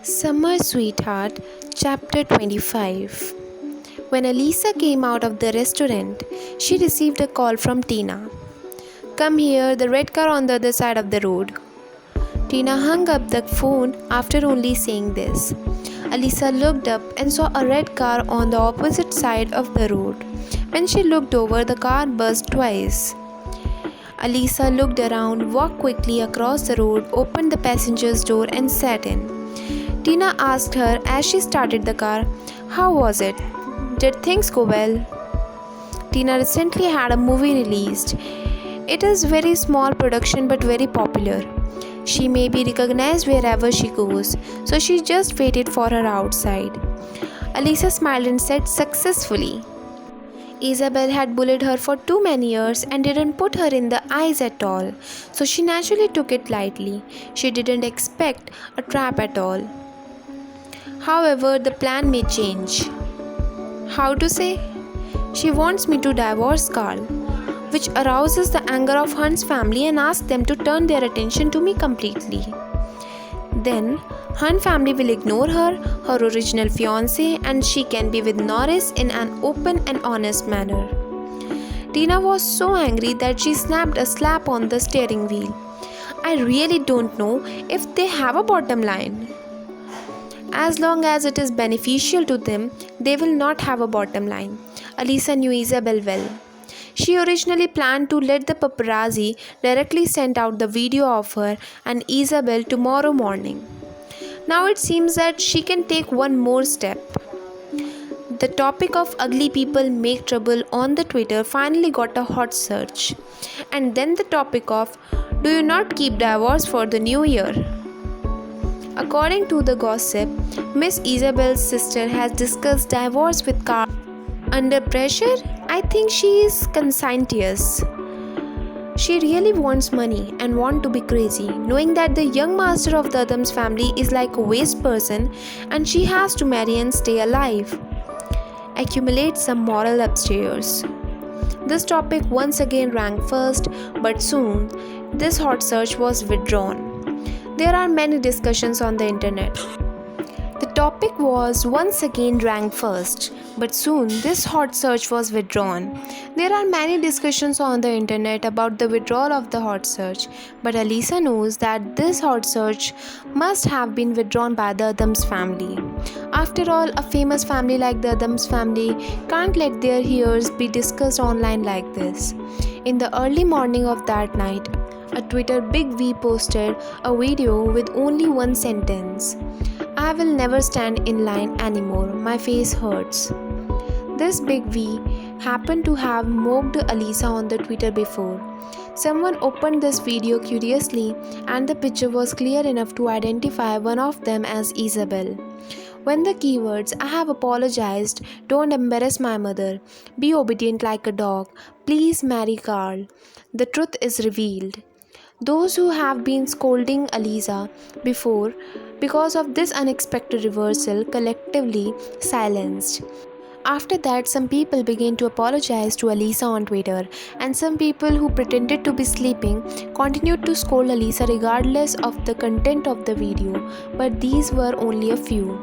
Summer Sweetheart, Chapter 25. When Elisa came out of the restaurant, she received a call from Tina. Come here, the red car on the other side of the road. Tina hung up the phone after only saying this. Elisa looked up and saw a red car on the opposite side of the road. When she looked over, the car buzzed twice. Elisa looked around, walked quickly across the road, opened the passenger's door, and sat in. Tina asked her as she started the car, "How was it? Did things go well?" Tina recently had a movie released. It is very small production but very popular. She may be recognized wherever she goes, so she just waited for her outside. Elisa smiled and said successfully. Isabel had bullied her for too many years and didn't put her in the eyes at all, so she naturally took it lightly. She didn't expect a trap at all. However, the plan may change. How to say? She wants me to divorce Carl, which arouses the anger of Hunt's family and asks them to turn their attention to me completely. Then, Hunt family will ignore her, her original fiancé, and she can be with Norris in an open and honest manner. Tina was so angry that she snapped a slap on the steering wheel. I really don't know if they have a bottom line. As long as it is beneficial to them, they will not have a bottom line. Elisa knew Isabel well. She originally planned to let the paparazzi directly send out the video of her and Isabel tomorrow morning. Now it seems that she can take one more step. The topic of ugly people make trouble on the Twitter finally got a hot search. And then the topic of do you not keep divorce for the new year? According to the gossip, Miss Isabel's sister has discussed divorce with Carl. Under pressure, I think she is conscientious. She really wants money and wants to be crazy, knowing that the young master of the Adams family is like a waste person and she has to marry and stay alive. Accumulate some moral upstairs. This topic once again ranked first, but soon this hot search was withdrawn. There are many discussions on the internet. The topic was once again ranked first, but soon this hot search was withdrawn. There are many discussions on the internet about the withdrawal of the hot search, but Elisa knows that this hot search must have been withdrawn by the Adams family. After all, a famous family like the Adams family can't let their heirs be discussed online like this. In the early morning of that night, a Twitter Big V posted a video with only one sentence. I will never stand in line anymore. My face hurts. This Big V happened to have mocked Elisa on the Twitter before. Someone opened this video curiously and the picture was clear enough to identify one of them as Isabel. When the keywords I have apologized, don't embarrass my mother, be obedient like a dog, please marry Carl, the truth is revealed. Those who have been scolding Elisa before because of this unexpected reversal collectively silenced. After that, some people began to apologize to Elisa on Twitter, and some people who pretended to be sleeping continued to scold Elisa regardless of the content of the video, but these were only a few.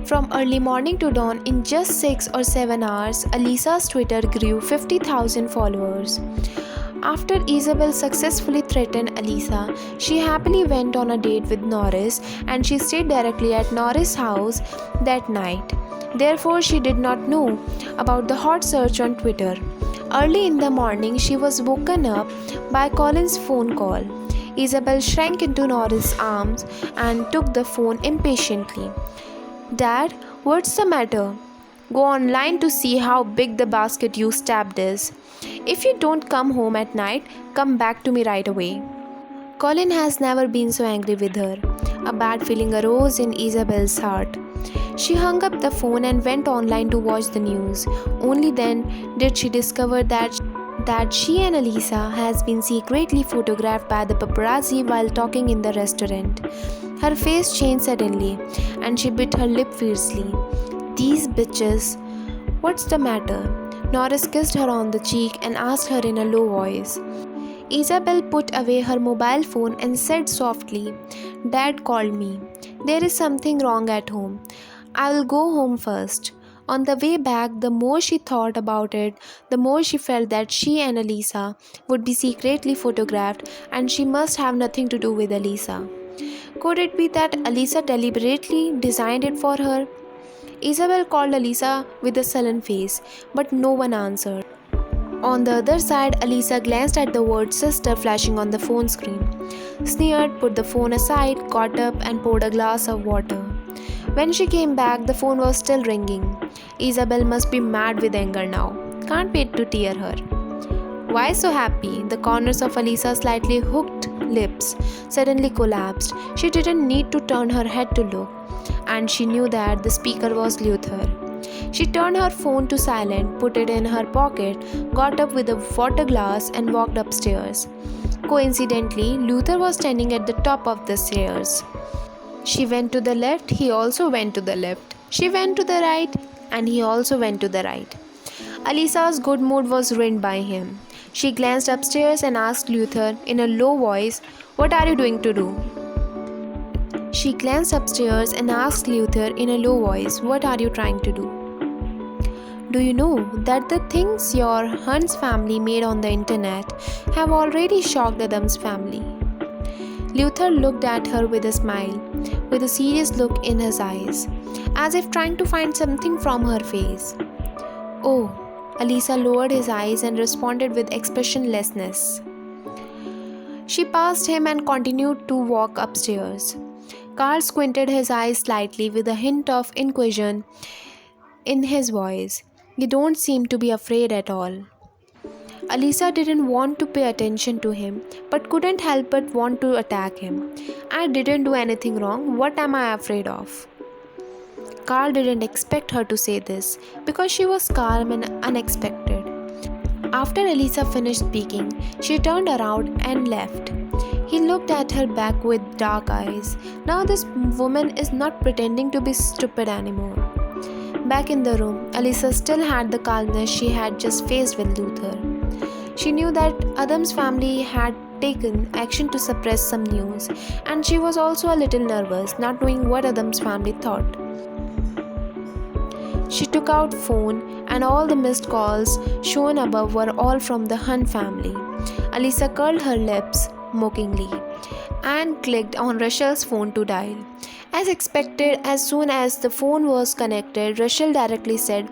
From early morning to dawn, in just 6 or 7 hours, Elisa's Twitter grew 50,000 followers. After Isabel successfully threatened Elisa, she happily went on a date with Norris and she stayed directly at Norris' house that night. Therefore, she did not know about the hot search on Twitter. Early in the morning, she was woken up by Colin's phone call. Isabel shrank into Norris' arms and took the phone impatiently. "Dad, what's the matter? Go online to see how big the basket you stabbed is. If you don't come home at night, come back to me right away." Colin has never been so angry with her. A bad feeling arose in Isabel's heart. She hung up the phone and went online to watch the news. Only then did she discover that she and Elisa has been secretly photographed by the paparazzi while talking in the restaurant. Her face changed suddenly and she bit her lip fiercely. "These bitches. What's the matter?" Norris kissed her on the cheek and asked her in a low voice. Isabel put away her mobile phone and said softly, "Dad called me. There is something wrong at home. I will go home first. On the way back, the more she thought about it, the more she felt that she and Elisa would be secretly photographed and she must have nothing to do with Elisa. Could it be that Elisa deliberately designed it for her? Isabel called Elisa with a sullen face, but no one answered. On the other side, Elisa glanced at the word sister flashing on the phone screen, sneered, put the phone aside, got up, and poured a glass of water. When she came back, the phone was still ringing. Isabel must be mad with anger now. Can't wait to tear her. Why so happy? The corners of Elisa's slightly hooked lips suddenly collapsed. She didn't need to turn her head to look, and she knew that the speaker was Luther. She turned her phone to silent, put it in her pocket, got up with a water glass, and walked upstairs. Coincidentally, Luther was standing at the top of the stairs. She went to the left, he also went to the left. She went to the right, and he also went to the right. Elisa's good mood was ruined by him. She glanced upstairs and asked Luther in a low voice, "What are you doing to do?" She glanced upstairs and asked Luther in a low voice, "What are you trying to do?" Do you know that the things your Hunt's family made on the internet have already shocked Adam's family? Luther looked at her with a smile, with a serious look in his eyes, as if trying to find something from her face. "Oh," Elisa lowered his eyes and responded with expressionlessness. She passed him and continued to walk upstairs. Carl squinted his eyes slightly with a hint of inquision in his voice. "You don't seem to be afraid at all." Elisa didn't want to pay attention to him, but couldn't help but want to attack him. "I didn't do anything wrong. What am I afraid of?" Carl didn't expect her to say this because she was calm and unexpected. After Elisa finished speaking, she turned around and left. He looked at her back with dark eyes. Now this woman is not pretending to be stupid anymore. Back in the room, Elisa still had the calmness she had just faced with Luther. She knew that Adam's family had taken action to suppress some news, and she was also a little nervous, not knowing what Adam's family thought. She took out phone, and all the missed calls shown above were all from the Hunt family. Elisa curled her lips mockingly and clicked on Rachel's phone to dial. As expected, as soon as the phone was connected, Rachel directly said,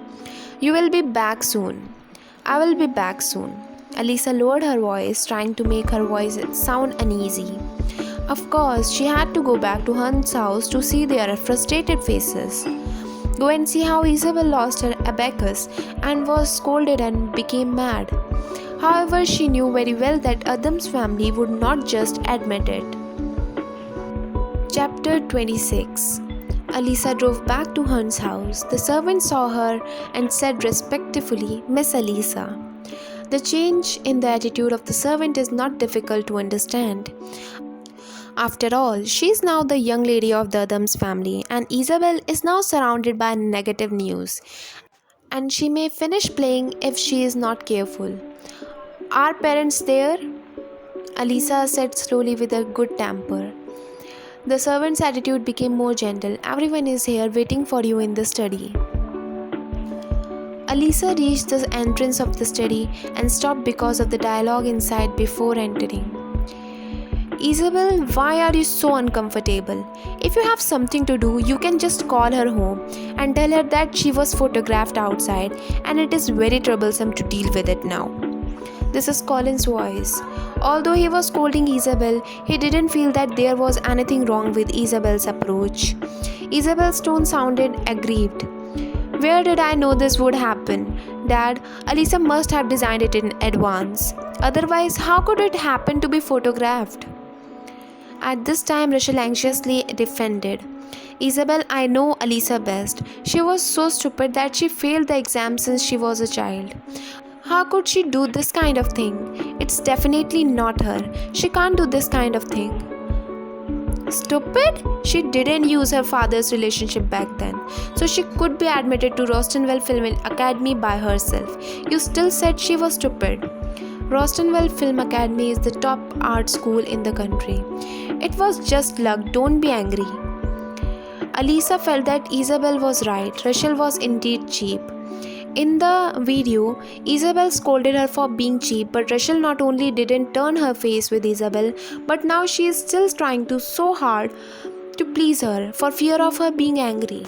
"You will be back soon." "I will be back soon." Elisa lowered her voice, trying to make her voice sound uneasy. Of course, she had to go back to Hunt's house to see their frustrated faces. Go and see how Isabel lost her abacus and was scolded and became mad. However, she knew very well that Adam's family would not just admit it. Chapter 26. Elisa drove back to Hunt's house. The servant saw her and said respectfully, "Miss Elisa." The change in the attitude of the servant is not difficult to understand. After all, she is now the young lady of the Adams family, and Isabel is now surrounded by negative news, and she may finish playing if she is not careful. "Are parents there?" Elisa said slowly with a good temper. The servant's attitude became more gentle. "Everyone is here waiting for you in the study." Elisa reached the entrance of the study and stopped because of the dialogue inside before entering. "Isabel, why are you so uncomfortable? If you have something to do, you can just call her home and tell her that she was photographed outside and it is very troublesome to deal with it now." This is Colin's voice. Although he was scolding Isabel, he didn't feel that there was anything wrong with Isabel's approach. Isabel's tone sounded aggrieved. "Where did I know this would happen? Dad, Elisa must have designed it in advance. Otherwise, how could it happen to be photographed?" At this time, Rachel anxiously defended. "Isabel, I know Elisa best. She was so stupid that she failed the exam since she was a child. How could she do this kind of thing? It's definitely not her. She can't do this kind of thing." Stupid? She didn't use her father's relationship back then, so she could be admitted to Rostonwell Film Academy by herself. You still said she was stupid. Rostonwell Film Academy is the top art school in the country. It was just luck, don't be angry. Alisa felt that Isabel was right. Rachel was indeed cheap. In the video, Isabel scolded her for being cheap, but Rachel not only didn't turn her face with Isabel, but now she is still trying to so hard to please her for fear of her being angry.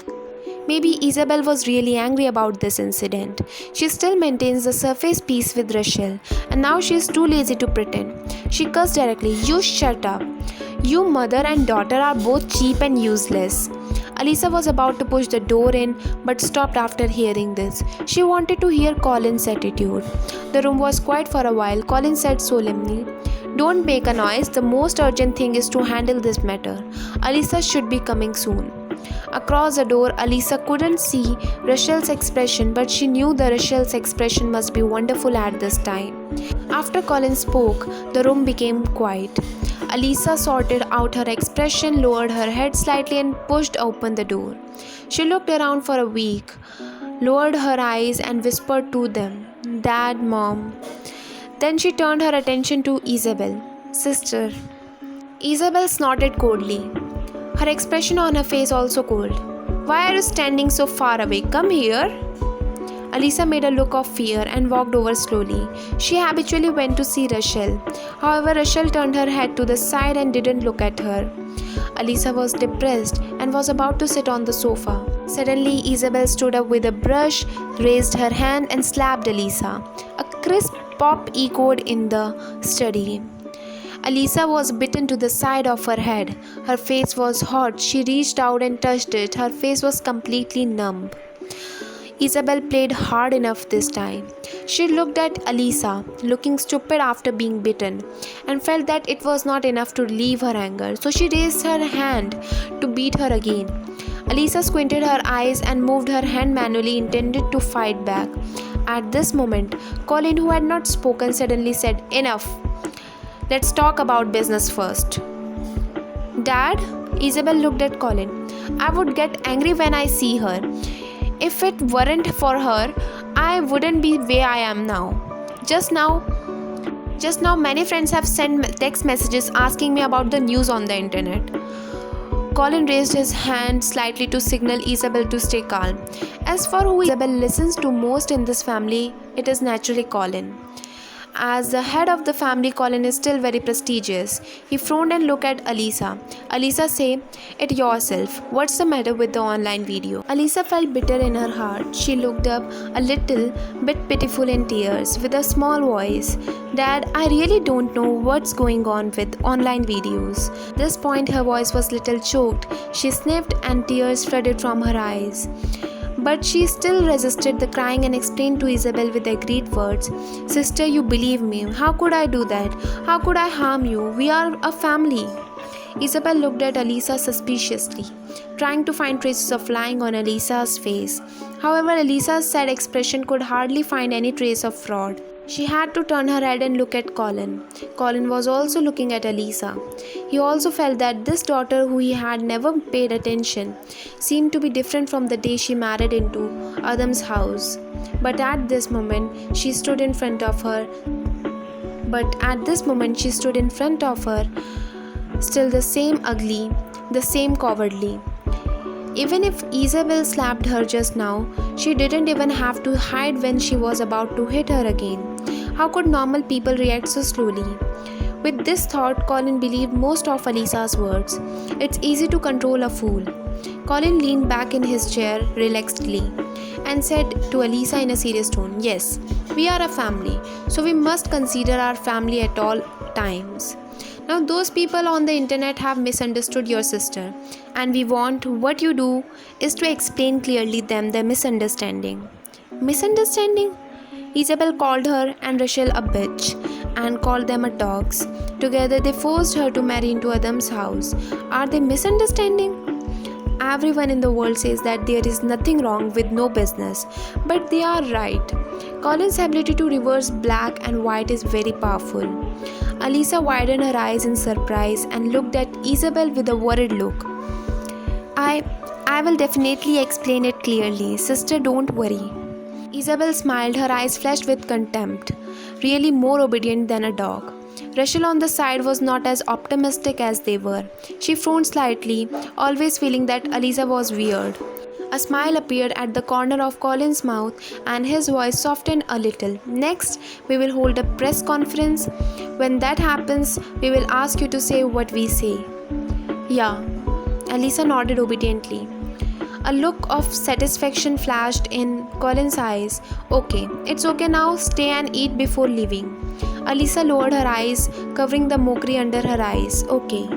Maybe Isabel was really angry about this incident. She still maintains the surface peace with Rachel, and now she is too lazy to pretend. She cursed directly, "You shut up. You mother and daughter are both cheap and useless." Alisa was about to push the door in but stopped after hearing this. She wanted to hear Colin's attitude. The room was quiet for a while. Colin said solemnly, "Don't make a noise. The most urgent thing is to handle this matter. Alisa should be coming soon." Across the door, Alisa couldn't see Rachel's expression, but she knew the Rachel's expression must be wonderful at this time. After Colin spoke, the room became quiet. Alisa sorted out her expression, lowered her head slightly, and pushed open the door. She looked around for a week, lowered her eyes, and whispered to them, "Dad, Mom." Then she turned her attention to Isabel. "Sister." Isabel snorted coldly, her expression on her face also cold. "Why are you standing so far away? Come here." Alisa made a look of fear and walked over slowly. She habitually went to see Rachel. However, Rachel turned her head to the side and didn't look at her. Alisa was depressed and was about to sit on the sofa. Suddenly, Isabel stood up with a brush, raised her hand and slapped Alisa. A crisp pop echoed in the study. Alisa was bitten to the side of her head. Her face was hot. She reached out and touched it. Her face was completely numb. Isabel played hard enough this time. She looked at Alisa, looking stupid after being bitten, and felt that it was not enough to relieve her anger, so she raised her hand to beat her again. Alisa squinted her eyes and moved her hand manually, intended to fight back. At this moment, Colin, who had not spoken, suddenly said, "Enough. Let's talk about business first." "Dad?" Isabel looked at Colin. "I would get angry when I see her. If it weren't for her, I wouldn't be where I am now. Just now many friends have sent text messages asking me about the news on the internet." Colin raised his hand slightly to signal Isabel to stay calm. As for who Isabel listens to most in this family, it is naturally Colin. As the head of the family, Colin is still very prestigious. He frowned and looked at Alisa. "Alisa, say it yourself. What's the matter with the online video?" Alisa felt bitter in her heart. She looked up, a little bit pitiful in tears, with a small voice. "Dad, I really don't know what's going on with online videos." This point her voice was little choked. She sniffed and tears flooded from her eyes. But she still resisted the crying and explained to Isabel with agreed words, "Sister, you believe me. How could I do that? How could I harm you? We are a family." Isabel looked at Alisa suspiciously, trying to find traces of lying on Alisa's face. However, Alisa's sad expression could hardly find any trace of fraud. She had to turn her head and look at Colin. Colin was also looking at Alisa. He also felt that this daughter, who he had never paid attention, seemed to be different from the day she married into Adam's house. But at this moment, she stood in front of her. Still the same ugly, the same cowardly. Even if Isabel slapped her just now, she didn't even have to hide when she was about to hit her again. How could normal people react so slowly? With this thought, Colin believed most of Alisa's words. It's easy to control a fool. Colin leaned back in his chair relaxedly and said to Alisa in a serious tone, "Yes, we are a family, so we must consider our family at all times. Now, those people on the internet have misunderstood your sister, and we want what you do is to explain clearly them the misunderstanding." Misunderstanding? Isabel called her and Rachel a bitch and called them a dogs. Together they forced her to marry into Adam's house. Are they misunderstanding? Everyone in the world says that there is nothing wrong with no business, but they are right. Colin's ability to reverse black and white is very powerful. Alisa widened her eyes in surprise and looked at Isabel with a worried look. I will definitely explain it clearly. Sister, don't worry." Isabel smiled, her eyes flashed with contempt. Really more obedient than a dog. Rachel on the side was not as optimistic as they were. She frowned slightly, always feeling that Alisa was weird. A smile appeared at the corner of Colin's mouth and his voice softened a little. Next, we will hold a press conference. When that happens, we will ask you to say what we say. Yeah, Alisa nodded obediently. A look of satisfaction flashed in Colin's eyes. Okay, it's okay now, stay and eat before leaving. Alisa lowered her eyes, covering the mockery under her eyes. Okay.